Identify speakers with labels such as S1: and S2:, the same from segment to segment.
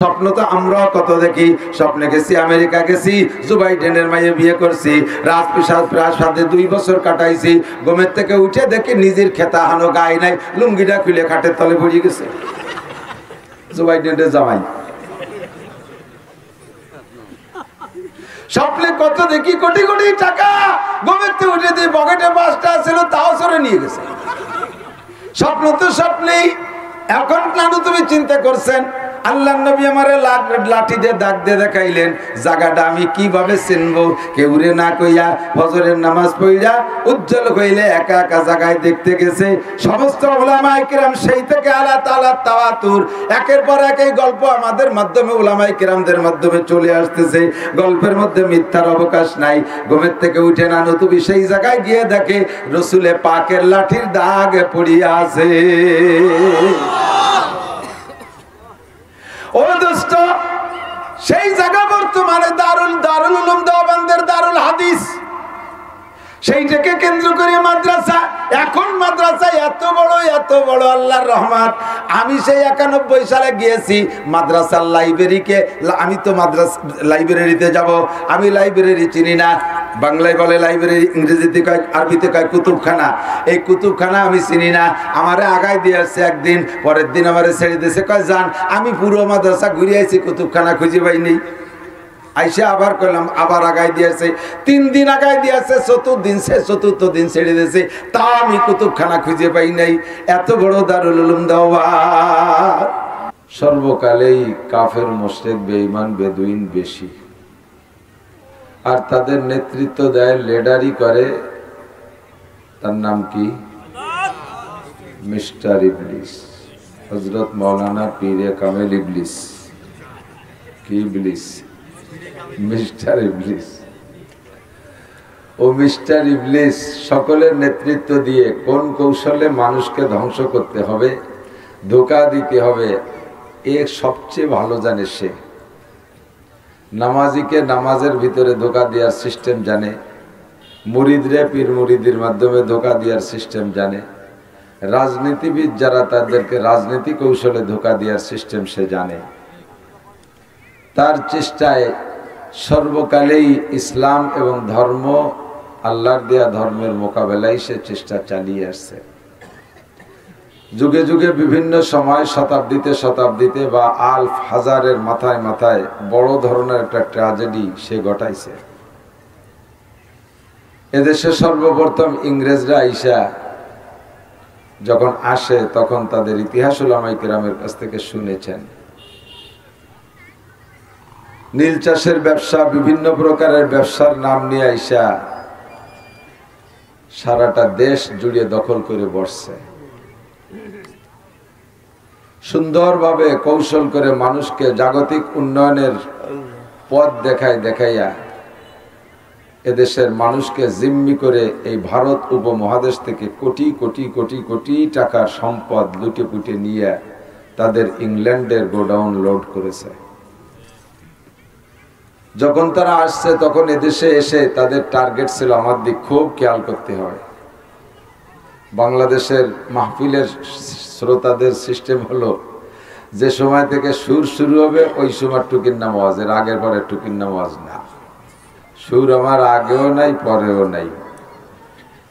S1: স্বপ্ন তো আমরা কত দেখি, স্বপ্নে গেছি আমেরিকা গেছি, জো বাইডেনের মাইয়ে বিয়ে করছি, রাজপ্রাসাদে 2 বছর কাটাইছি, ঘুমের থেকে উঠে দেখি নিজের খেতা হানো গায়ে নাই, লুঙ্গিটা খুলে খাটের তলে পড়ে গেছে জো বাইডেনের জামাই। স্বপ্নে কত দেখি কোটি কোটি টাকা, ঘুমের থেকে উঠে দিয়ে পকেটে 5টা ছিল তাও সরে নিয়ে গেছে। স্বপ্ন তো স্বপ্নেই। এখন কেন তুমি চিন্তা করছেন? আল্লাহ নবী আমারে লাঠি দিয়ে দাগ দিয়ে দেখাইলেন জায়গাটা আমি কিভাবে চিনবো। কেউরে না কইয়া ফজরের নামাজ পড়িয়া উজ্জ্বল হইলে একা একা জায়গায় দেখতে গেছে। সমস্ত উলামায়ে কেরাম সেই থেকে আল্লাহ তাআলা তাওয়াতুর একের পর এক এই গল্প আমাদের মাধ্যমে উলামায়ে কেরামদের মাধ্যমে চলে আসতেছে। গল্পের মধ্যে মিথ্যার অবকাশ নাই। ঘুমের থেকে উঠে না নতুবি সেই জায়গায় গিয়ে দেখে রসুলে পাকের লাঠির দাগ পড়িয়া আছে। ও দোস্ত, সেই জায়গা বর্তমানে দারুল উলুম দেওবন্দের দারুল হাদিস, সেইটাকে কেন্দ্র করে মাদ্রাসা। এখন মাদ্রাসা এত বড় আল্লাহর রহমত। আমি সেই 91 সালে গিয়েছি মাদ্রাসার লাইব্রেরিকে, আমি তো মাদ্রাসা লাইব্রেরিতে যাব, আমি লাইব্রেরি চিনি না। বাংলায় বলে লাইব্রেরি, ইংরেজিতে কয়, আরবিতে কয় কুতুবখানা। এই কুতুবখানা আমি চিনি না। আমারে আগায় দিয়ে আসছে একদিন, পরের দিন আমারে ছেড়ে দিয়েছে, কয় যান। আমি পুরো মাদ্রাসা ঘুরে আইছি, কুতুবখানা খুঁজে পাইনি। আইসে আবার করলাম, আবার আগায় দিয়েছে, 3 দিন আগায় দিয়েছে, চতুর্থ দিন ছেড়ে দিয়েছে, তা আমি কুতুবখানা খুঁজে পাই নাই। এত বড় দারুল উলুম দেওবন্দ। সর্বকালেই কাফের, মুশরিক, বেঈমান, বেদুইন বেশি, আর তাদের নেতৃত্ব দেয়, লিডারি করে, তার নাম কি? মিস্টার ইবলিস, হযরত মাওলানা পীরে কামেল ইবলিস। কি ইবলিস? মিস্টার ইবলিস। ও মিস্টার ইবলিস সকলের নেতৃত্ব দিয়ে কোন কৌশলে মানুষকে ধ্বংস করতে হবে, ধোঁকা দিতে হবে, এ সবচেয়ে ভালো জানে সে। নামাজিকে নামাজের ভিতরে ধোঁকা দেওয়ার সিস্টেম জানে, মুরিদরে পীর মুরিদির মাধ্যমে ধোঁকা দেওয়ার সিস্টেম জানে, রাজনীতিবিদ যারা তাদেরকে রাজনীতি কৌশলে ধোঁকা দেওয়ার সিস্টেম সে জানে। তার চেষ্টায় সর্বকালেই ইসলাম এবং ধর্ম, আল্লাহর দেয়া ধর্মের মোকাবেলায় সে চেষ্টা চালিয়ে আসছে। যুগে যুগে বিভিন্ন সময়, শতাব্দীতে বা আলফ হাজারের মাথায় মাথায় বড় ধরনের একটা ট্র্যাজেডি সে ঘটাইছে। এদেশে সর্বপ্রথম ইংরেজরা আইসা যখন আসে, তখন তাদের ইতিহাস উলামায়ে কেরামের কাছ থেকে শুনেছেন। নীল চাষের ব্যবসা, বিভিন্ন প্রকারের ব্যবসার নাম নিয়ে আইসা সারাটা দেশ জুড়ে দখল করে বসছে। সুন্দরভাবে কৌশল করে মানুষকে জাগতিক উন্নয়নের পথ দেখাইয়া এদেশের মানুষকে জিম্মি করে এই ভারত উপমহাদেশ থেকে কোটি কোটি কোটি কোটি টাকার সম্পদ লুটে পুটে নিয়ে তাদের ইংল্যান্ডের গোডাউন লোড করেছে। যখন তারা আসছে তখন এদেশে এসে তাদের টার্গেট ছিল আমার দিক খুব খেয়াল করতে হয়। বাংলাদেশের মাহফিলের শ্রোতাদের সিস্টেম হলো, যে সময় থেকে সুর শুরু হবে ওই সময় টুকির নামাজ, এর আগের পরে টুকির নামাজ না। সুর আমার আগেও নাই পরেও নাই।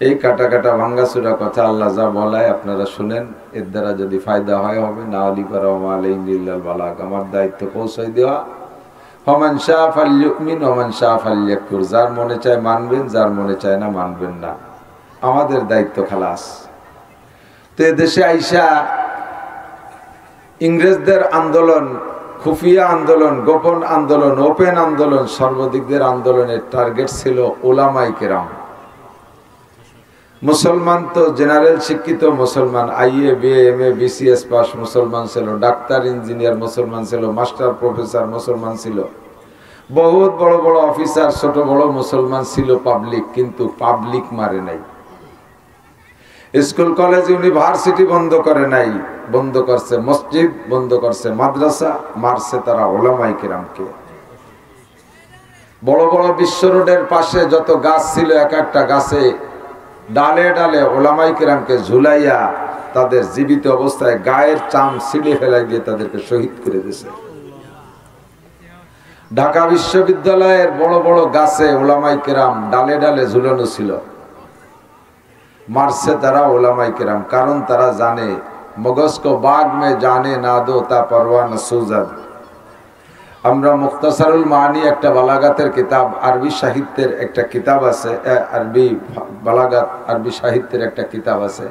S1: এই কাটা কাটা ভাঙ্গাচুরা কথা আল্লাহ যা বলায় আপনারা শুনেন, এর দ্বারা যদি ফায়দা হয় হবে, না হলি পারা আলাইহিল বালাগ। আমার দায়িত্ব পৌঁছাই দেওয়া। ফমান শাআ ফালইউমিন ওয়া মান শাআ ফালইয়াকফুর। যার মনে চায় মানবেন, যার মনে চায় না মানবেন না। আমাদের দায়িত্ব খালাস। তো দেশে আইসা ইংরেজদের আন্দোলন, খুফিয়া আন্দোলন, গোপন আন্দোলন, ওপেন আন্দোলন, সর্বদিকদের আন্দোলনের টার্গেট ছিল উলামায়ে কেরাম। মুসলমান তো জেনারেল শিক্ষিত মুসলমান, IA BA MA BCS pass মুসলমান ছিল, ডাক্তার ইঞ্জিনিয়ার মুসলমান ছিল, মাস্টার প্রফেসর মুসলমান ছিল, বহুত বড় বড় অফিসার ছোট বড় মুসলমান ছিল পাবলিক, কিন্তু পাবলিক মারে নাই। স্কুল কলেজ ইউনিভার্সিটি বন্ধ করে নাই, বন্ধ করছে মসজিদ, বন্ধ করছে মাদ্রাসা, মারছে তারা উলামায়ে কেরামকে। বড় বড় বিশ্ব রোডের পাশে যত গাছ ছিল, এক একটা গাছে ডালে ডালে উলামায়ে কেরামকে ঝুলাইয়া তাদের জীবিত অবস্থায় গায়ের চাম ছিঁড়ে ফেলাই দিয়ে তাদেরকে শহীদ করে দিয়েছে। ঢাকা বিশ্ববিদ্যালয়ের বড় বড় গাছে ওলামাই কেরাম ডালে ডালে ঝুলানো ছিল। মারছে তারা ওলামাই কেরাম, কারণ তারা জানে মগজ কো বাগ মে জানে না দো তা পরওয়া না সুজাদ। আমরা মুখতাসারুল মানি একটা বালাগাতের কিতাব, আরবি সাহিত্যের একটা কিতাব আছে, আরবি বালাগাত আরবি সাহিত্যের একটা কিতাব আছে,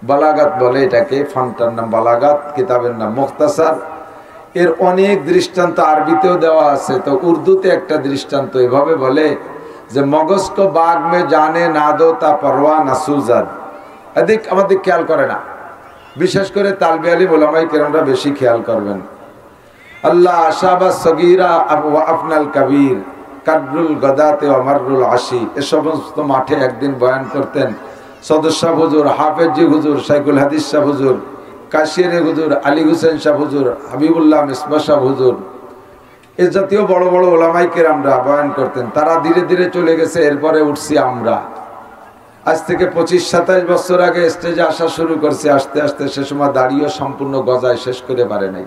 S1: বালাগাত বলে এটাকে, ফানটার নাম বালাগাত, কিতাবের নাম মুখতাসার। এর অনেক দৃষ্টান্ত আরবিতেও দেওয়া আছে, তো উর্দুতে একটা দৃষ্টান্ত এভাবে বলে যে মগজ কো বাগ মে জানে না দো তা পরওয়া না সুজাদ। এদিক আমাদের খেয়াল করে না, বিশেষ করে তালবে আলিম ওলামাই কেরামরা বেশি খেয়াল করবেন। আল্লাহ আশাবা সগীরা আফনাল কবির কাদরুল গদাতে অমরুল আশি, এ সমস্ত মাঠে একদিন বয়ান করতেন সদস্য হুজুর, হাফেজি হুজুর, শাইখুল হাদিস শাহ হুজুর, কাশিয়ারে হুজুর, আলী হুসেন শাহ হুজুর, হাবিবুল্লাহ মিসবাহ শাহ হুজুর, এ জাতীয় বড় বড় ওলামাই কেরামরা বয়ান করতেন। তারা ধীরে ধীরে চলে গেছে, এরপরে উঠছি আমরা। আজ থেকে 25-27 বছর আগে স্টেজে আসা শুরু করছে, আস্তে আস্তে সে সময় দাড়িও সম্পূর্ণ গজায় শেষ করে পারে নাই।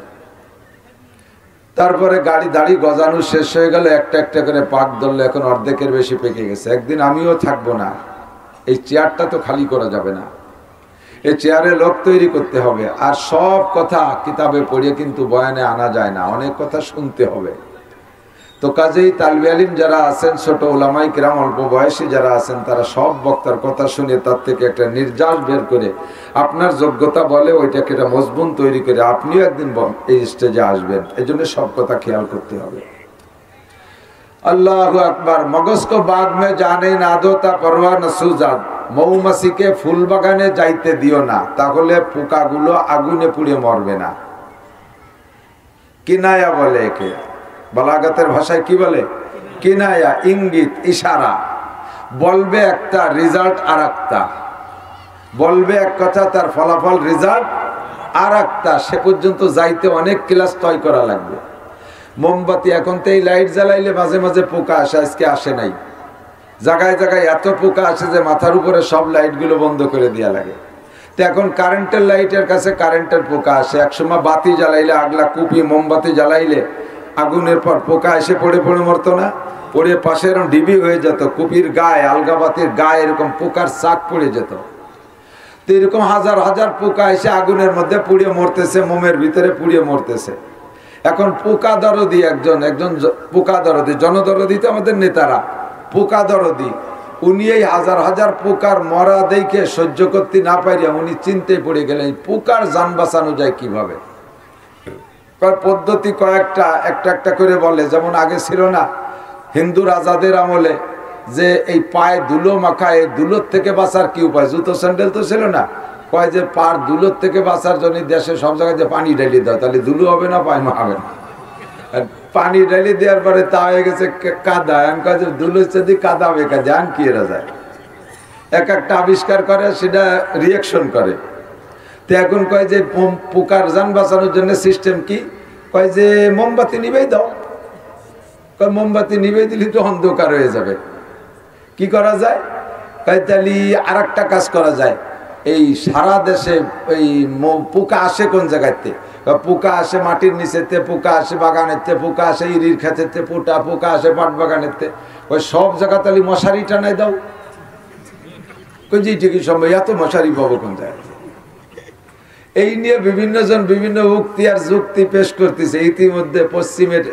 S1: তারপরে দাড়ি গজানো শেষ হয়ে গেল, একটা একটা করে পাক ধরলো, এখন অর্ধেকের বেশি পেকে গেছে। একদিন আমিও থাকবো না, এই চেয়ারটা তো খালি করা যাবে না, এই চেয়ারে লোক তৈরি করতে হবে। আর সব কথা কিতাবে পড়িয়ে কিন্তু বয়ানে আনা যায় না, অনেক কথা শুনতে হবে। তো কাজেই তালবে আলিম যারা আছেন, ছোট ওলামাই কিরাম অল্প বয়সী যারা আছেন, তারা সব বক্তার কথা শুনে তার থেকে একটা নির্যাস বের করে আপনার যোগ্যতা বলে ওইটাকে একটা মজবুত তৈরি করে আপনিও একদিন এই স্টেজে আসবেন। এই জন্য সব কথা খেয়াল করতে হবে। আল্লাহু আকবার। মগজ কো বাগ মে জানে না দো তা পরওয়া না সুজাদ। মৌমাছিকে ফুল বাগানে যাইতে দিও না, তাহলে পোকাগুলো আগুনে পুড়ে মরবে না। কিনায়া বলে একে, বালাগাতের ভাষায় কি বলে? কিনায়া, ইঙ্গিত, ইশারা। বলবে একটা, রেজাল্ট আর একটা। বলবে এক কথা, তার ফলাফল রেজাল্ট আর একটা। সে পর্যন্ত যাইতে অনেক ক্লাস তয় করা লাগবে। মোমবাতি এখন তো এই লাইট জ্বালাইলে মাঝে মাঝে পোকা আসে, আজকে আসে নাই। জায়গায় জায়গায় এত পোকা আসে যে মাথার উপরে সব লাইটগুলো বন্ধ করে দেওয়া লাগে। তো এখন কারেন্টের লাইটের কাছে কারেন্টের পোকা আসে। একসময় বাতি জ্বালাইলে, আগলা কুপি মোমবাতি জ্বালাইলে আগুনের পর পোকা এসে পড়ে পড়ে মরতো না? পড়ে পাশে এরকম ডিবি হয়ে যেত, কুপির গায়ে, আলগাবাতির গায়ে এরকম পোকার চাক পড়ে যেত। তো এরকম হাজার হাজার পোকা এসে আগুনের মধ্যে পুড়িয়ে মরতেছে, মোমের ভিতরে পুড়িয়ে মরতেছে। এখন পোকা দরদি একজন পোকা দরদি, জনদরদি তো আমাদের নেতারা, পোকা দরদি, উনি এই হাজার হাজার পোকার মরা দেখে সহ্য করতে না পারিয়া উনি চিন্তায় পড়ে গেলেন পোকার যান বাঁচানো যায় কিভাবে। পদ্ধতি কয়েকটা, একটা একটা করে বলে। যেমন আগে ছিল না হিন্দু রাজাদের আমলে যে এই পায়ে ধুলো মাখা, এই ধুলোর থেকে বাঁচার কি উপায়? জুতো স্যান্ডেল তো ছিল না, কয় যে পার ধুলোর থেকে বাঁচার জন্য দেশে সব জায়গায় যে পানি ঢালি দাও, তাহলে ধুলো হবে না, পায়ে হবে না। আর পানি ঢালি দেওয়ার পরে তা হয়ে গেছে কাদা। আমি কয় যে ধুলো যদি কাদা হবে কাজে আন কি এরা যায়। এক একটা আবিষ্কার করে, সেটা রিয়াকশন করে। তো এখন কয় যে পোকার যান বাঁচানোর জন্য সিস্টেম কি? কয় যে মোমবাতি নিবেই দাও। কয় মোমবাতি নিবেই দিলে তো অন্ধকার হয়ে যাবে। কি করা যায়? কয় তাহলে আর একটা কাজ করা যায়। এই সারা দেশে এই পোকা আসে কোন জায়গাতে? পোকা আসে মাটির নিচেতে, পোকা আসে বাগানেতে, পোকা আসে ইরির খেতেতে, পোকা আসে পাট বাগানেতে। ওই সব জায়গা তাহলে মশারি টানাই দাও। কই যে ঠিকই সম্ভব, এত মশারি পাবো কোন জায়গায়? এই নিয়ে বিভিন্ন জন বিভিন্ন উক্তি আর যুক্তি পেশ করতেছে। ইতিমধ্যে পশ্চিমের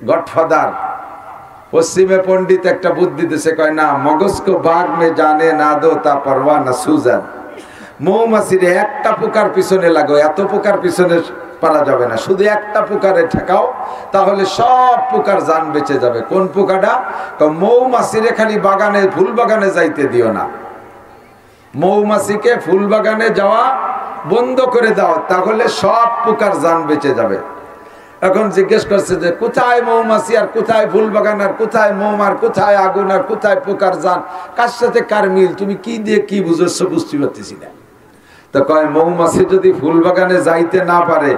S1: গডফাদার, পশ্চিমে পণ্ডিত একটা বুদ্ধি দিছে, কয় না, মগজ কো বাগ মে জানে না দো তা পরওয়া না সুজান। মৌমাছির একটা পোকার পিছনে লাগো, এত পোকার পিছনে পারা যাবে না, শুধু একটা পোকারে ঠেকাও, তাহলে সব পোকার জান বেঁচে যাবে। কোন পোকাটা? মৌমাছির খালি বাগানে, ফুল বাগানে যাইতে দিও না। মৌমাছিকে ফুল বাগানে যাওয়া বন্ধ করে দাও, তাহলে সব পোকার জান বেঁচে যাবে। এখন জিজ্ঞেস করছে যে কোথায় মৌমাছি আর কোথায় ফুল বাগান আর কোথায় মোম আর কোথায় আগুন আর কোথায় পোকার জান, কার সাথে কার মিল? তুমি কি দিয়ে কি বুঝেছো বুঝতে পারতেছি না। তো কয় মৌমাছি যদি ফুল বাগানে যাইতে না পারে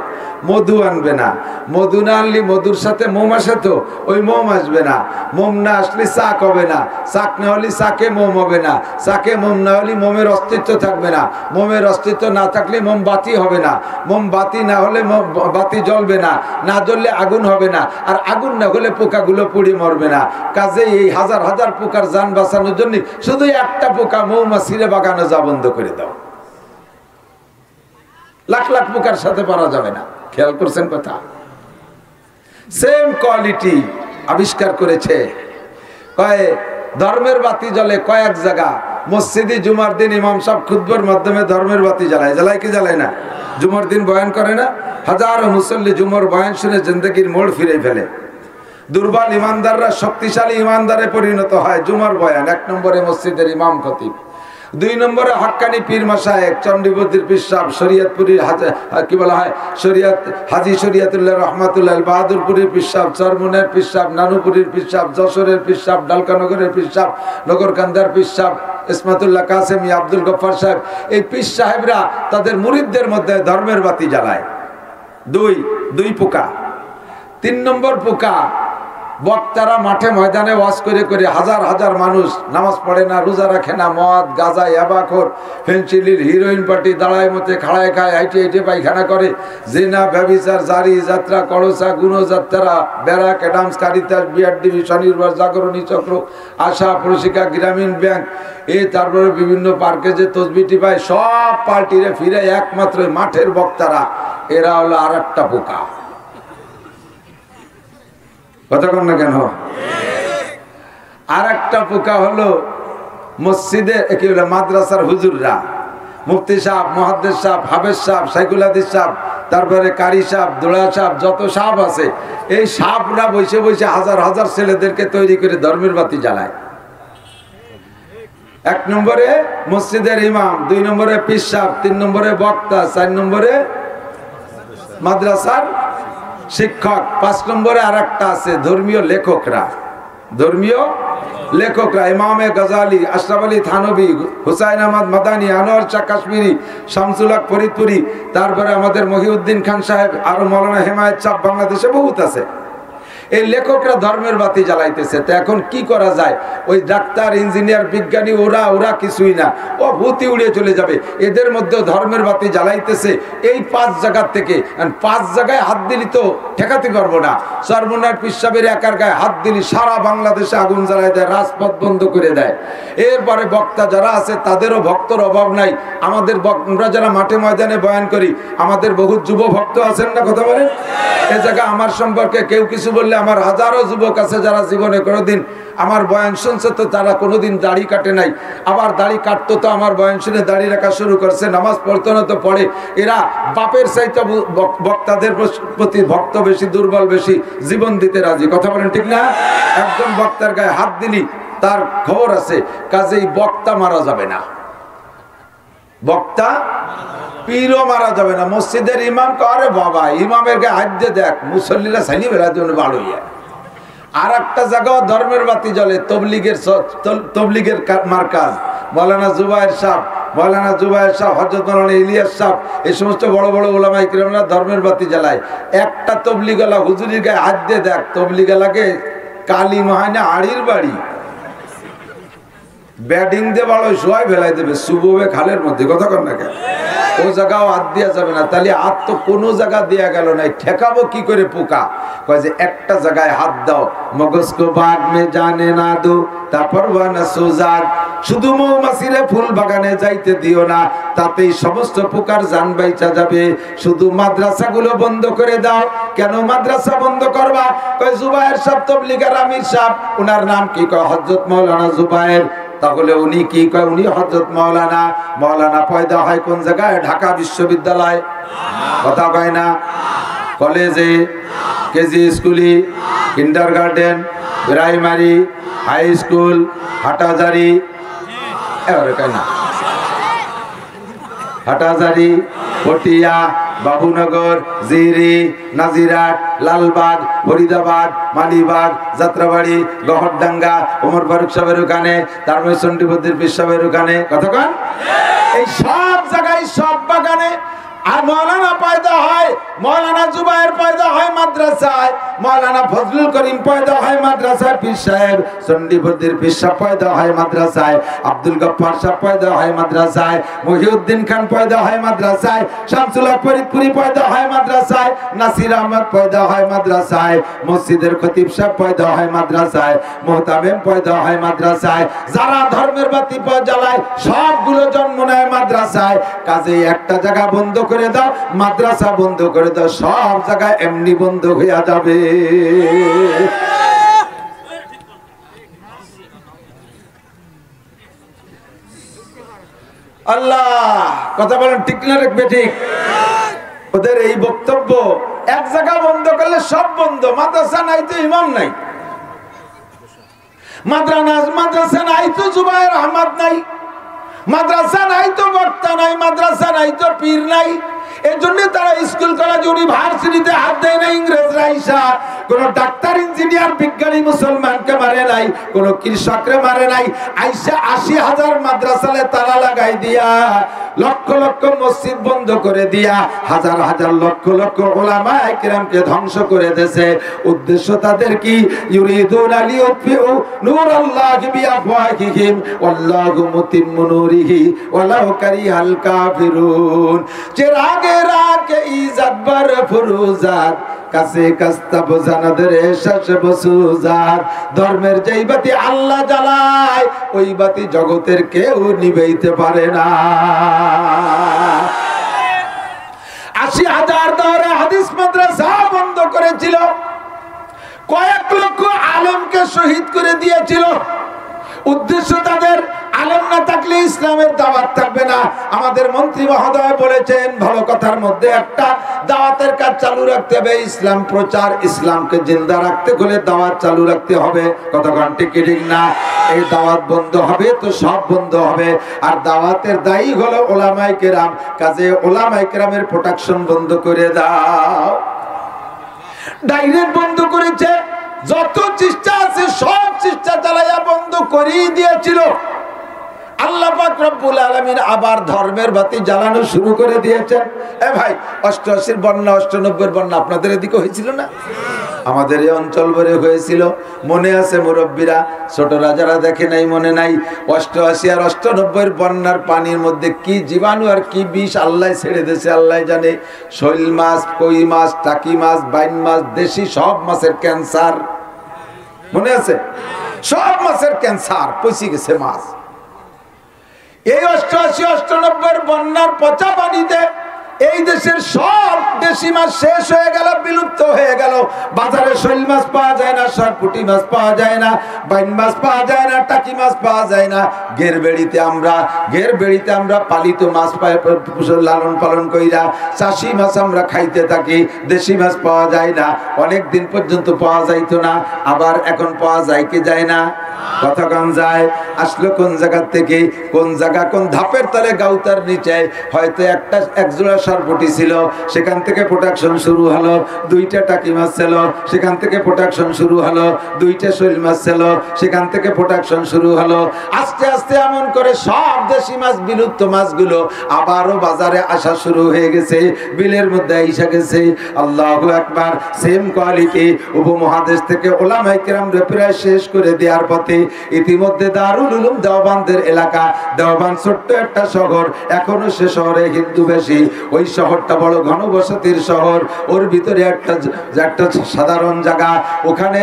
S1: মধু আনবে না, মধু না আনলে মধুর সাথে মোম আসে, তো ওই মোম আসবে না, মোম না আসলে চাক হবে না, চাক না হলে চাকে মোম হবে না, চাকে মোম না হলে মোমের অস্তিত্ব থাকবে না, মোমের অস্তিত্ব না থাকলে মোমবাতি হবে না, মোমবাতি না হলে বাতি জ্বলবে না, না জ্বললে আগুন হবে না, আর আগুন না হলে পোকাগুলো পুড়ে মরবে না। কাজে এই হাজার হাজার পোকার জান বাঁচানোর জন্য শুধু একটা পোকা মৌমাছিরে বাগানে যা বন্ধ করে দাও। লাখ লাখ পোকার সাথে পারা যাবে না। খেয়াল করছেন কথা? সেম কোয়ালিটি আবিষ্কার করেছে। কয় ধর্মের বাতি জ্বলে কয়েক জায়গা। মসজিদে জুমার দিন ইমাম সাহেব খুতবার মাধ্যমে ধর্মের বাতি জ্বালায়, জ্বালায় কি জ্বালায় না? জুমার দিন বয়ান করে না, হাজারো মুসল্লি জুমার বয়ান শুনে জিন্দেগির মোড় ফিরে ফেলে। দুর্বল ইমানদাররা শক্তিশালী ইমানদারে পরিণত হয় জুমার বয়ান। 1 নম্বরে মসজিদের ইমাম খতিব, 2 নম্বরে হক্কানি পীর মাশায়েখ, চন্ডীবদ্দির পীর সাহেব, শরীয়তপুরীর কি বলা হয় হাজী শরীয়তুল্লাহ রহমাতুল্লাহ, বাহাদুরপুরীর পীর সাহেব, চরমনের পীর সাহেব, নানুপুরীর পীর সাহেব, যশোরের পীর সাহেব, ডালকানগরের পীর সাহেব, নগরকান্দার পীর সাহেব, ইসমাতুল্লাহ কাসেমি, আব্দুল গফফার সাহেব, এই পীর সাহেবরা তাদের মুরিদদের মধ্যে ধর্মের বাতি জ্বালায়। দুই পোকা। 3 নম্বর পোকা, বক্তারা মাঠে ময়দানে ওয়াজ করে করে হাজার হাজার মানুষ নামাজ পড়ে না, রোজা রাখে না, মদ গাঁজা ইয়াবাখোর ফেন্সিলির হিরোইন পার্টি দাঁড়ায় মতে খাড়ায় খায়, হাইটে হাইটে পায়খানা করে, জেনা ব্যভিচার জারি যাত্রা কলসা গুণযাত্রা বেড়া ক্যাডামস কারিতাস বিআরডিবি স্বনির্ভর জাগরণী চক্র আশা প্রশিকা গ্রামীণ ব্যাংক তারপরে বিভিন্ন পার্কে যে তসবিটি পায় সব পার্টিরে ফিরে একমাত্র মাঠের বক্তারা, এরা হলো আর একটা পোকা। কতক্ষণ না কেন? আর একটা পোকা হলো মসজিদে কি বলে মাদ্রাসার হুজুররা, মুফতি সাহেব, মুহাদ্দিস সাহেব, হাফেজ সাহেব, শাইখুল হাদিস সাহেব, তারপরে কারি সাহেব, দোড়া সাহেব, যত সাহেব আছে এই সাহেবরা বসে বসে হাজার হাজার ছেলেদেরকে তৈরি করে ধর্মের বাতি জ্বালায়। 1 নম্বরে মসজিদের ইমাম, 2 নম্বরে পীর সাহেব, 3 নম্বরে বক্তা, 4 নম্বরে মাদ্রাসার শিক্ষক, 5 নম্বরে আর একটা আছে ধর্মীয় লেখকরা। ধর্মীয় লেখকরা ইমামে গজালি, আশরাফ আলী থানভী, হুসাইন আহমদ মাদানী, আনোয়ার শাহ কাশ্মীরি, শামসুল হক ফরিদপুরি, তারপরে আমাদের মহিউদ্দিন খান সাহেব, আরো মৌলানা হেমায়েত সাহেব, বাংলাদেশে বহুত আছে। এই লেখকরা ধর্মের বাতি জ্বালাইতেছে। তো এখন কি করা যায়? ওই ডাক্তার, ইঞ্জিনিয়ার, বিজ্ঞানী ওরা কিছুই না, ও ভূতি উড়িয়ে চলে যাবে। এদের মধ্যে ধর্মের বাতি জ্বালাইতেছে এই 5 জায়গার থেকে। 5 জায়গায় হাত দিলি তো ঠেকাতে পারবো না। চরমনার পীর সাহেবের একার গায়ে হাত দিলি সারা বাংলাদেশে আগুন জ্বালাই দেয়, রাজপথ বন্ধ করে দেয়। এরপরে বক্তা যারা আছে তাদেরও ভক্তর অভাব নাই। আমাদের আমরা যারা মাঠে ময়দানে বয়ান করি, আমাদের বহু যুব ভক্ত আছেন না, কথা বলেন? এ জায়গা আমার সম্পর্কে কেউ কিছু বললে আমার হাজারো যুবক আছে যারা জীবনে কোনোদিন আমার বয়ান শুনছে তো তারা কোনোদিন দাড়ি কাটে নাই, আবার দাড়ি কাটতো তো আমার বয়ান শুনে দাড়ি রাখা শুরু করছে, নামাজ পড়তো না তো পড়ে। এরা বাপের চাইতে বক্তাদের প্রতি ভক্ত বেশি, দুর্বল বেশি, জীবন দিতে রাজি। কথা বলেন ঠিক না? একজন বক্তার গায়ে হাত দিলি তার খবর আছে। কাজেই বক্তা মারা যাবে না, বক্তা পীরও মারা যাবে না। মসজিদের ইমাম করে বাবা ইমামের গায়ে হাত দিয়ে দেখ, মুসল্লিরা সাইলি বেড়ার জন্য বাড়ো। আর একটা জায়গাও ধর্মের বাতি জ্বলে, তবলিগের মার্কাজ, মৌলানা জুবায়ের সাহেব, হযরত মৌলানা ইলিয়াস সাহেব, এই সমস্ত বড় বড় উলামা ইকরামরা ধর্মের বাতি জ্বালায়। একটা তবলিগওয়ালা হুজুরির গায়ে হাত দিয়ে দেখ, তবলিগওয়ালাকে কালী মহানা আড়ির বাড়ি ব্যাটিং দিয়ে বাড়ো শোয়াই ফেলাই দেবে সুববে খালের মধ্যে। কথা কর না কেন? ও জায়গাও হাত দেওয়া যাবে না। তাহলে হাত তো কোনো জায়গা দেয়া গেল না, ঠেকাবো কি করে পোকা? কয় যে একটা জায়গায় হাত দাও, মগজ কো বাগ মে জানে না দো তারপর ওয়ানা সুজাদ, শুধু মৌমাছিরে ফুল বাগানে যাইতে দিও না, তাতেই সমস্ত পোকার জান বাইচা যাবে। শুধু মাদ্রাসাগুলো বন্ধ করে দাও। কেন মাদ্রাসা বন্ধ করবা? কয় জুবায়ের সাহেব তবলিগের আমির সাহেব, ওনার নাম কি? কয় হযরত মাওলানা জুবায়ের। তাহলে উনি কি কয়? উনি হযরত মাওলানা। মাওলানা পয়দা হয় কোন জায়গায়? ঢাকা বিশ্ববিদ্যালয়। কথা কয় না? কলেজে, কেজি স্কুলে, kindergarten, primary, high school, Hathazari, এবারে কয় না হাটাজারি, পটিয়া, বাবুনগর, জিরি, নাজিরাট, লালবাগ, ফরিদাবাদ, মালিবাগ, যাত্রাবাড়ি, গহরডাঙ্গা, ওমর ফারুক সাহেবের ওখানে, তারপরে চন্ডীবদ্দির পীর সাহেবের ওখানে। কথা কন? এই সব জায়গায় সব বাগানে। আর মৌলানা পয়দা হয়, মৌলানা জুবায়ের পয়দা হয় মাদ্রাসায়, মৌলানা ফজলুল করিম পয়দা হয় মাদ্রাসায়, পীর সাহেব চন্ডীবদ্দির পীর সাহেব পয়দা হয় মাদ্রাসায়, আব্দুল গফফার সাহেব পয়দা হয় মাদ্রাসায়, মহিউদ্দিন খান পয়দা হয় মাদ্রাসায়, শামসুল হক ফরিদপুরি পয়দা হয় মাদ্রাসায়, নাসির আহমদ পয়দা হয় মাদ্রাসায়, মসজিদের খতিব সাহেব পয়দা হয় মাদ্রাসায়, মুহতামিম পয়দা হয় মাদ্রাসায়। যারা ধর্মের বাতি জ্বালায় সবগুলো জন্ম নেয় মাদ্রাসায়। কাজে একটা জায়গা বন্ধ করে দাও, মাদ্রাসা বন্ধ করে দাও, সব জায়গায় এমনি বন্ধ হয়ে যাবে। আল্লাহ কথা বলেন ঠিক না রাখবে? ঠিক। ওদের এই বক্তব্য, এক জায়গা বন্ধ করলে সব বন্ধ। মাদ্রাসা নাই তো ইমাম নাই, মাদ্রাসা নাই তো জুবায়ের আহমদ নাই, মাদ্রাসা নাই তো বক্তা নাই, মাদ্রাসা নাই তো পীর নাই। এই জন্য তারা স্কুল কলেজ ইউনিভার্সিটিতে হাত দেয় না। ইংরেজরা আইসা কোন ডাক্তার ইঞ্জিনিয়ার বিজ্ঞানী মুসলমানকে মারে নাই, কোন কৃষকরে মারে নাই। আইসা 80,000 মাদ্রাসালে তালা লাগাই দিয়া, লক্ষ লক্ষ মসজিদ বন্ধ করে দিয়া, হাজার হাজার লক্ষ লক্ষ উলামায়ে কিরামকে ধ্বংস করে দেছে। উদ্দেশ্য তাদের কি? ইউরিদুনা লিইউতফিউ নূরাল্লাহি বিআফওয়াহিহিম ওয়াল্লাহু মুতিম্মু নূরিহি ওয়ালাউ কারিহাল কাফিরুন। চিরাগে রাকে ইজ্জত বার ফুরুজাত, কাছে কাস্তা বোঝানাদের শেষ বসুজাত। ধর্মের যেই বাতি আল্লাহ জ্বালায়, ওই বাতি জগতের কেউ নিভাইতে পারে না। 80,000 দৌড়ে হাদিস মাদ্রাসা বন্ধ করেছিল, কয়েক লক্ষ আলেমকে শহীদ করে দিয়েছিল। উদ্দেশ্য তাদের আলেম না থাকলে ইসলামের দাওয়াত থাকবে না। আমাদের মন্ত্রী মহোদয় বলেছেন, ভালো কথার মধ্যে একটা, দাওয়াতের কাজ চালু রাখতে হবে। ইসলাম প্রচার, ইসলামকে জিন্দা রাখতে হলে দাওয়াত চালু রাখতে হবে। কতক্ষণ ঠিক না? এই দাওয়াত বন্ধ হবে তো সব বন্ধ হবে। আর দাওয়াতের দায়ী হলো ওলামায়ে কেরাম। কাজে ওলামায়ে কেরামের প্রোটেকশন বন্ধ করে দাও। ডাইরেক্ট বন্ধ করেছে, যত চেষ্টা আছে সব চেষ্টা চালাইয়া বন্ধ করেই দিয়েছিল। আল্লাহ পাক রব্বুল আলামিন আবার ধর্মের বাতি জ্বালানো শুরু করে দিয়েছেন। এ ভাই, 88 বন্যা 98 বন্যা আপনাদের এদিকে হয়েছিল না? আমাদের এই অঞ্চল ভরে হয়েছিল। মনে আছে মুরব্বীরা, ছোটরা যারা দেখে নাই মনে নাই? 88 আর 98 বন্যার পানির মধ্যে কি জীবাণু আর কি বিষ আল্লাহ ছেড়ে দিয়েছে আল্লাহ জানে। শৈল মাছ, কই মাছ, টাকি মাছ, বাইন মাছ, দেশি সব মাছের ক্যান্সার। মনে আছে? সব মাছের ক্যান্সার, পচে গেছে মাছ। এই 88-98 বন্যার পচা পানিতে এই দেশের সব দেশি মাছ শেষ হয়ে গেল, বিলুপ্ত হয়ে গেল। বাজারে শৈল মাছ পাওয়া যায় না, সরপুটি মাছ পাওয়া যায় না, বাইন মাছ পাওয়া যায় না, টাকি মাছ পাওয়া যায় না। ঘের বেড়িতে আমরা পালিত মাছ পাই, লালন পালন কইরা চাষি মাছ আমরা খাইতে থাকি। দেশি মাছ পাওয়া যায় না, অনেক দিন পর্যন্ত পাওয়া যাইতো না, আবার এখন পাওয়া যায় কি যায় না? কতক্ষণ যায়? আসলো কোন জায়গা থেকে? কোন জায়গা, কোন ধাপের তলে, গাউতার নিচে হয়তো এক জোড়া সরপুটি ছিল, সেখান থেকে প্রোটেকশন শুরু হলো। 2টা টাকি মাছ ছিল, সেখান থেকে প্রোটেকশন শুরু হলো। 2টা শৈল মাছ ছিল, সেখান থেকে প্রোটেকশন শুরু হলো। আস্তে আস্তে এমন করে সব দেশি মাছ, বিলুপ্ত মাছগুলো আবারও বাজারে আসা শুরু হয়ে গেছে, বিলের মধ্যে এসে গেছে। আল্লাহু আকবার। সেম কোয়ালিটি উপমহাদেশ থেকে ওলামায়ে কেরামরা প্রায় শেষ করে দেওয়ার পথে। ইতিমধ্যে দারুল উলুম দেওবান্দের এলাকা, দেওবান ছোট্ট একটা শহর, এখনো সে শহরে হিন্দু বেশি। ওই শহরটা বড় ঘনবসতির শহর, ওর ভিতরে একটা সাধারণ জায়গা। ওখানে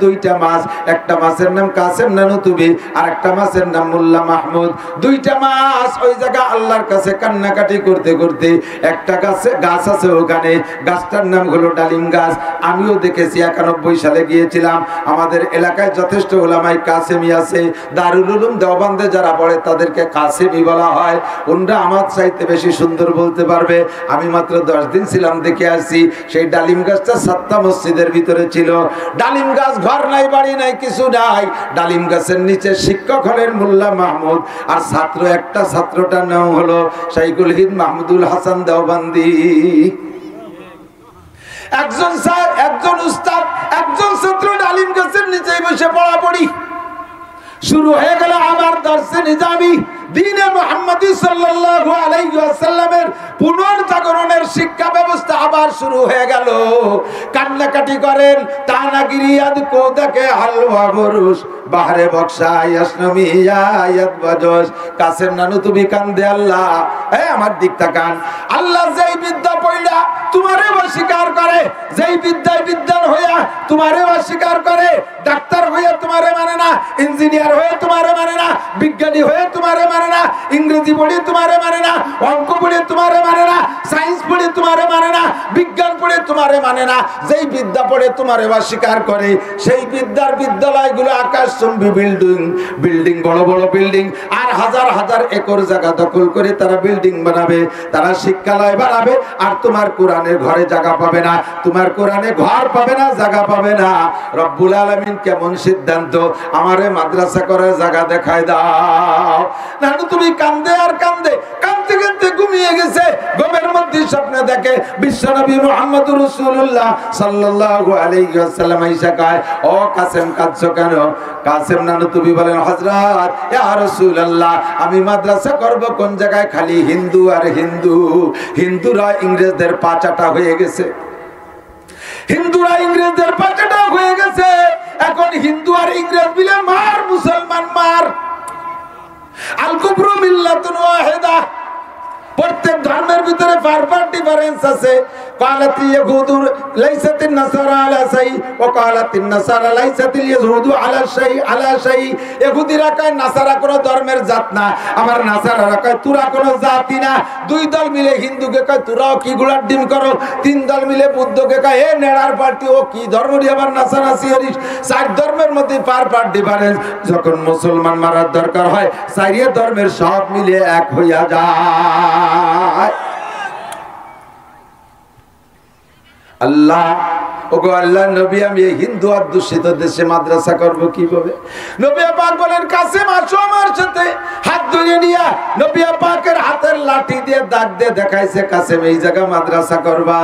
S1: 2টা মাছ, একটা মাছের নাম কাসেম নানুতুবি, আর একটা মাছের নাম মোল্লা মাহমুদ। 2টা মাছ ওই জায়গা আল্লাহর কাছে কান্নাকাটি করতে করতে, একটা গাছ আছে ওখানে, গাছটার নাম হলো ডালিম গাছ। আমিও দেখেছি, 91 সালে গিয়েছিলাম। আমাদের এলাকায় যথেষ্ট ওলামায়ে কাসেমি আছে। দারুল উলুম দেওবান্দে যারা পড়ে তাদেরকে কাসেমি বলা হয়। ওনরা আমার চাইতে বেশি সুন্দর বলতে পারবে। আমি মাত্র 10 দিন ছিলাম, দেখে আসছি। সেই ডালিম গাছটা 7টা মসজিদের ভিতরে ছিল। ডালিম গাছ, ঘর নাই, বাড়ি নাই, কিছু নাই। ডালিম গাছের নিচে শিক্ষক হলেন মোল্লা মাহমুদ, আর একটা ছাত্রটার নাম হলো শাইখুল হিন্দ মাহমুদুল হাসান দেওবন্দি। একজন উস্তাদ, একজন ছাত্র ডালিম গাছের নিচে বসে পড়াপড়ি শুরু হয়ে গেল। আমার দর্শে নিজামি দ্বীনে মুহাম্মদী সাল্লাল্লাহু আলাইহি ওয়াসাল্লামের পুনর্জাগরণের শিক্ষা ব্যবস্থা আবার শুরু হয়ে গেল। কান্নাকাটি করেন তানাগিরিয়াদ কোদাকে হালওয়া বরুস বাহরে বক্সা ইয়াসনমিয়া ইয়াত বাজস। কাসেম নানু তুমি কান্দে আল্লাহ, এই আমার দিক তাকান। আল্লাহ যেই বিদ্যা পয়লা তোমারে অস্বীকার করে, যেই বিদ্যায় বিদ্যান হইয়া তোমারে অস্বীকার করে, ডাক্তার হয়ে তোমারে মানে না, ইঞ্জিনিয়ার হয়ে তোমারে মানে না, বিজ্ঞানী হয়ে তোমারে মানে না, ইংরেজি পড়ে তোমারে মানে না, অঙ্ক পড়ে তোমারে মানে না, সায়েন্স পড়ে তোমারে মানে না, বিজ্ঞান পড়ে তোমারে মানে না, যেই বিদ্যা পড়ে তোমারে অস্বীকার করে, সেই বিদ্যার বিদ্যালয়গুলো আকাশচুম্বী বিল্ডিং, বিল্ডিং বড় বড় বিল্ডিং, আর হাজার হাজার একর জায়গা দখল করে তারা বিল্ডিং বানাবে, তারা শিক্ষালয় বানাবে, আর তোমার কোরআনের ঘরে জায়গা পাবে না, তোমার কোরআনে ঘর পাবে না, জায়গা পাবে না। রব্বুল আলামিন কেমন সিদ্ধান্ত, আমারে মাদ্রাসা করার জায়গা দেখায় দাও। নানু তুমি কান্দে আর কান্দে, কান্দতে কান্দতে ঘুমিয়ে গেছে। ঘুমের মধ্যে স্বপ্নে দেখে বিশ্বনবী মুহাম্মদুর রাসূলুল্লাহ সাল্লাল্লাহু আলাইহি ওয়াসাল্লাম আয়েশা কয়, ও কাসেম কাঁদছো কেন? কাসেম নানু তুমি বলেন, হযরত ইয়া রাসূলুল্লাহ আমি মাদ্রাসা করব কোন জায়গায়? খালি হিন্দু আর হিন্দু, হিন্দুরা ইংরেজদের পাচাটা হয়ে গেছে, হিন্দুরা ইংরেজদের পাচাটা হয়ে গেছে। এখন হিন্দু আর ইংরেজ মিলে মার, মুসলমান মার। আল কুফরু মিল্লাতুন ওয়াহিদা। প্রত্যেক ধর্মের ভিতরে ফারফার ডিফারেন্স আছে। ক্বালাতি ইয়াহুদু লাইসাতিন নাসারা আলা শাই ওয়া ক্বালাতিন নাসারা লাইসাতিল ইয়াহুদু আলা শাই আলা শাই। ইহুদিরা কয় নাসারা কোন ধর্মের জাত না, আবার নাসারারা কয় তোরা কোন জাতি না। দুই দল মিলে হিন্দুকে কয় তোরাও কি গুলার ডিম করো, তিন দল মিলে বুদ্ধকে কয় এ নেড়ার পার্টি, ও কি ধর্মই আবার নাসারা সিয়ারিস। চার ধর্মের মধ্যে ফারফার ডিফারেন্স। যখন মুসলমান মারার দরকার হয়, চারিয়ে ধর্মের সব মিলে এক হইয়া যায়। আল্লাহ ওগো আল্লাহ নবী আমি এই হিন্দু আর দূষিত দেশে মাদ্রাসা করব কিভাবে? নবী পাক বলেন, কাসেম আসো আমার সাথে। হাত ধরে নিয়া নবী পাকের হাতের লাঠি দিয়ে দাগ দিয়ে দেখাইছে, কাসেম এই জায়গা মাদ্রাসা করবা।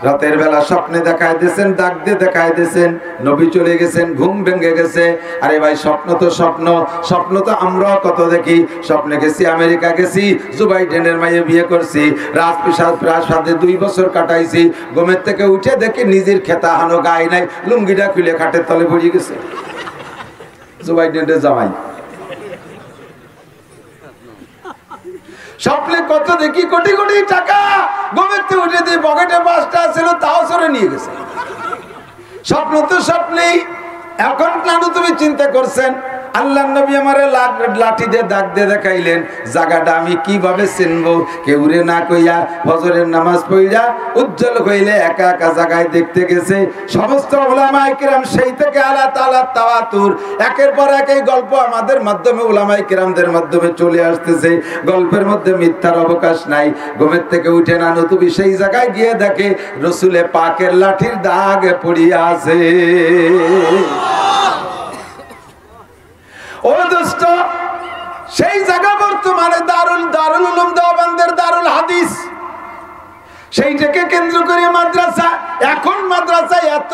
S1: রাতের বেলা স্বপ্নে দেখায় দিয়েছেন, দাগ দিয়ে দেখায় দিয়েছেন, নবী চলে গেছেন, ঘুম ভেঙে গেছে। আরে ভাই স্বপ্ন তো স্বপ্ন, স্বপ্ন তো আমরাও কত দেখি। স্বপ্নে গেছি আমেরিকা গেছি, জো বাইডেনের মাইয়ে বিয়ে করছি, রাজপ্রাসাদে 2 বছর কাটাইছি। ঘুমের থেকে উঠে দেখি নিজের খেতা হানো গায়ে নাই, লুঙ্গিটা খুলে খাটের তলে পড়ে গেছে জো বাইডেনের জামাই। স্বপ্নে কত দেখি, কোটি কোটি টাকা। ঘুমের থেকে উঠে দিয়ে পকেটে 5টা ছিল, তাও সরে নিয়ে গেছে। স্বপ্ন তো স্বপ্নেই। এখন নানু তুমি চিন্তা করছেন, আল্লাহ নবী আমারে লাঠি দিয়ে দাগ দিয়ে দেখাইলেন, জায়গাটা আমি কিভাবে চিনবো? কেউরে না কইয়া ফজরের নামাজ পড়িয়া উজ্জ্বল হইলে একা একা জায়গায় দেখতে গেছে। সমস্ত উলামায়ে কেরাম সেই থেকে আল্লাহ তাআলা তাওয়াতুর একের পর এক এই গল্প আমাদের মাধ্যমে উলামায়ে কেরামদের মাধ্যমে চলে আসতেছে। গল্পের মধ্যে মিথ্যার অবকাশ নাই। ঘুমের থেকে উঠে নানু তুমি সেই জায়গায় গিয়ে দেখে রসুলে পাকের লাঠির দাগ পড়িয়া আছে। ও দোস্ত, সেই জায়গা বর্তমানে দারুল উলুম দেওবন্দের দারুল হাদিস, সেইটাকে কেন্দ্র করে মাদ্রাসা। এখন মাদ্রাসা এত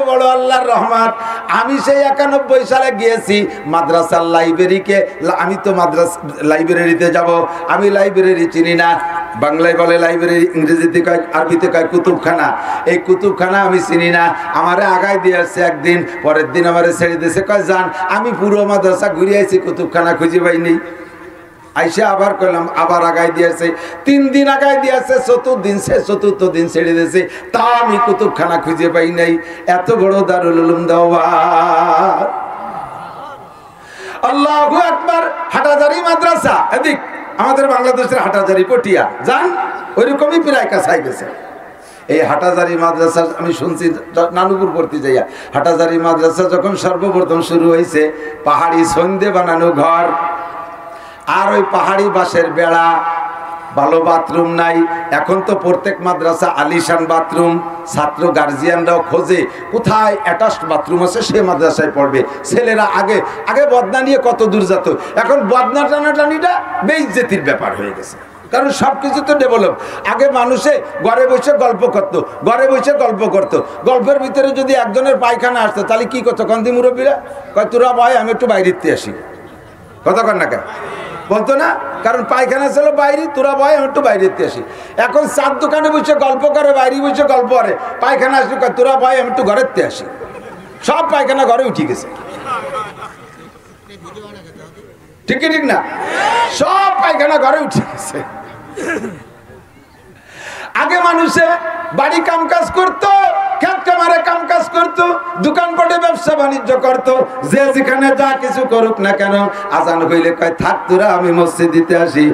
S1: বড় আল্লাহর রহমত। আমি সেই 91 সালে গিয়েছি মাদ্রাসার লাইব্রেরিকে। আমি তো মাদ্রাসা লাইব্রেরিতে যাব, আমি লাইব্রেরি চিনি না। বাংলায় বলে লাইব্রেরি, ইংরেজিতে কয়, আরবিতে কয় কুতুবখানা। এই কুতুবখানা আমি চিনি না। আমারে আগায় দিয়ে আসছে একদিন, পরের দিন আমারে ছেড়ে দিয়েছে, কয় যান। আমি পুরো মাদ্রাসা ঘুরে আইছি, কুতুবখানা খুঁজে পাইনি। আইসা আবার করলাম, আবার আগায় দিয়েছে। 3 দিন আগায় দিয়েছে, চতুর্থ দিন ছেড়ে দিয়েছে, তা আমি কুতুবখানা খুঁজে পাই নাই। এত বড় দারুল উলুম দেওবন্দ। আল্লাহু আকবার। হাটাজারি মাদ্রাসা, এদিক আমাদের বাংলাদেশের হাটাজারি পটিয়া যান, ওইরকমই প্রায় কাছাই গেছে। এই হাটাজারি মাদ্রাসা আমি শুনছি নানুপুর পড়তে যাইয়া। হাটাজারি মাদ্রাসা যখন সর্বপ্রথম শুরু হয়েছে, পাহাড়ি সন্ধে বানানো ঘর, আর ওই পাহাড়ি বাঁশের বেড়া, ভালো বাথরুম নাই। এখন তো প্রত্যেক মাদ্রাসা আলিশান বাথরুম। ছাত্র গার্জিয়ানরাও খোঁজে কোথায় অ্যাটাচড বাথরুম আছে, সে মাদ্রাসায় পড়বে। ছেলেরা আগে বদনা নিয়ে কত দূর যেত, এখন বদনা টানাটানিটা বেইজ্জতির ব্যাপার হয়ে গেছে। কারণ সবকিছু তো ডেভেলপ। আগে মানুষে ঘরে বসে গল্প করতো, গল্পের ভিতরে যদি একজনের পায়খানা আসতো, তাহলে কি করতো? কান্দি মুরব্বীরা কয় তোরা ভাই আমি একটু বাইরেতে আসি, কতক্ষণ না কেন বলতো না, কারণ পায়খানা ছিল বাইরে, তোরা বয় আমি একটু বাইরে আসি। এখন চার দোকানে বসে গল্প করে, বাইরে বসে গল্প করে, পায়খানা আসি তোরা বয় আমি একটু ঘরের আসি। সব পায়খানা ঘরে উঠে গেছে, ঠিক ঠিক না? সব পায়খানা ঘরে উঠে গেছে। আগে মানুষে বাড়ি কাম কাজ করতো, খেত খামারে কাম কাজ করতো, দোকানপাটে ব্যবসা বাণিজ্য করতো, যে যেখানে যা কিছু করুক না কেন, আজান হইলে কয় থাক তোরা আমি মসজিদ দিতে আসি।